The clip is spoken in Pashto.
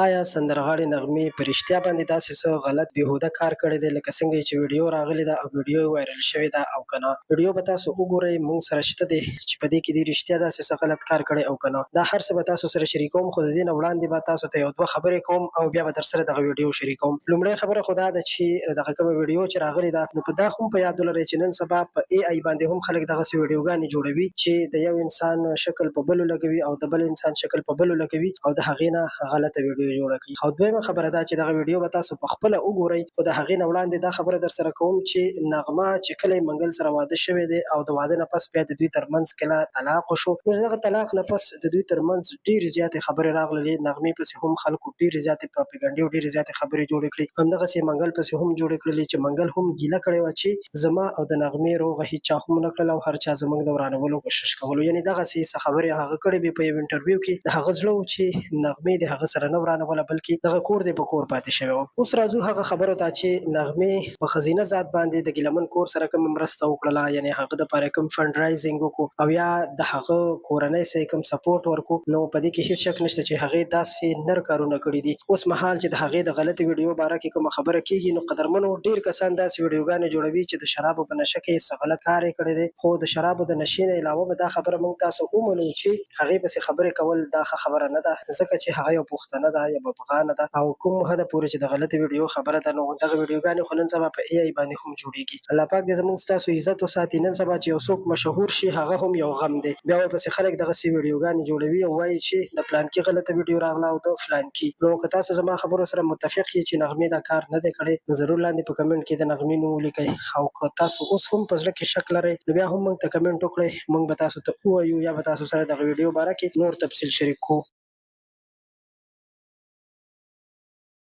آیا سندرغاړي نغمې په رښتیا باندې داسې څه غلط بېهوده کار کړی دی لکه څنګه چې ویډیو راغلې ده او ویډیو یې وایرل شوې ده او که نه؟ ویډیو به تاسو وګورئ، موږ سره شته دی چې په دې کې دې رښتیا داسې څه غلط کار کړی او که نه. دا هر څه به تاسو سره شریکوم، خو د دې نه وړاندې به تاسو ته یو دوه خبرې کوم او بیا به درسره دغه ویډیو شریکوم. لومړۍ خبره خو دا ده چې دغه کومه ویډیو چې راغلې ده، نو په دا هم په یاد ولرئ چې نن سبا په ای آی باندې هم خلک دغسې ویډیوګانې جوړوي چې د یو انسان شکل په بلو لګوي او د بل انسان شکل په بلو لګوي او د هغې نه غلطه ویډیو جوړه کوي. او دویمه خبره دا چې دغه ویډیو به تاسو په خپله وګورئ، خو د هغې نه وړاندې دا خبره در سره کوم چې نغمه چې کله یې منګل سره واده شوی دی او د واده نه پس بیا د دوی ترمنځ کله طلاق وشو، نو دغه طلاق نه پس د دوی ترمنځ ډېرې زیاتې خبرې راغللې. نغمې پسې هم خلکو ډېرې زیاتې پروپاګنډې او ډېرې زیاتې خبرې جوړې کړې. همدغسې منګل پسې هم جوړې کړلې چې منګل هم ګیله کړې وه چې زما او د نغمې روغه هېچا هم نه کړله او هر چا زموږ د ورانولو کوشش کولو. یعنې دغسې څه خبرې هغه کړې وې په یو انټرویو کې. د هغه زړه و چې نغمې د هغه سره نه ورانوله، بلکې دغه کور دی په کور پاتې شوی و. اوس راځو هغه خبرو ته چې نغمې په ښځینه ذات باندې د ګیلمن کور سره کومه مرسته وکړله، یعنې هغه دپاره کوم فنډ رایزینګ وکړو او یا د هغه کورنۍ سره یې کوم سپورټ ورکړو، نو په دې کې هېڅ شک نشته چې هغې داسې نر کارونه کړي دي. اوس مهال چې د هغې د غلطې ویډیو باره کې کومه خبره کېږي، نو قدرمنو ډېر کسان داسې ویډیوګانې جوړوي چې د شرابو په نشه کې څه غلط کار یې کړی دی، خو د شرابو د نشې نه علاوه به دا خبره موږ تاسو ومنو چې هغې پسې خبرې کول دا ښه خبره نه ده، ځکه چې هغه یو پښتنه ده یا ببغانه ده او کوم حده پورې چې د غلطې ویډیو خبره ده، نو دغه ویډیوګانې خو نن سبا په ای آی باندې هم جوړېږي. الله پاک دې زموږ ستاسو عزت وساتي. نن سبا چې یو څوک مشهور شي هغه هم یو غم دی، بیا ورپسې خلک دغسې ویډیوګانې جوړوي او وایي چې د پلانکي غلطه ویډیو راغله او د فلانکي. نو که تاسو زما خبرو سره متفق یې چې نغمې دا کار نه دی کړی، نو ضرور لاندې په کمنټ کې د نغمې نوم ولیکئ. او که تاسو اوس هم په زړه کې شک لرئ، نو بیا هم موږ ته کمنټ وکړئ، موږ به تاسو ته ووایو یا به تاسو سره دغه ویډیو باره کې نور تفصیل شریک کړو.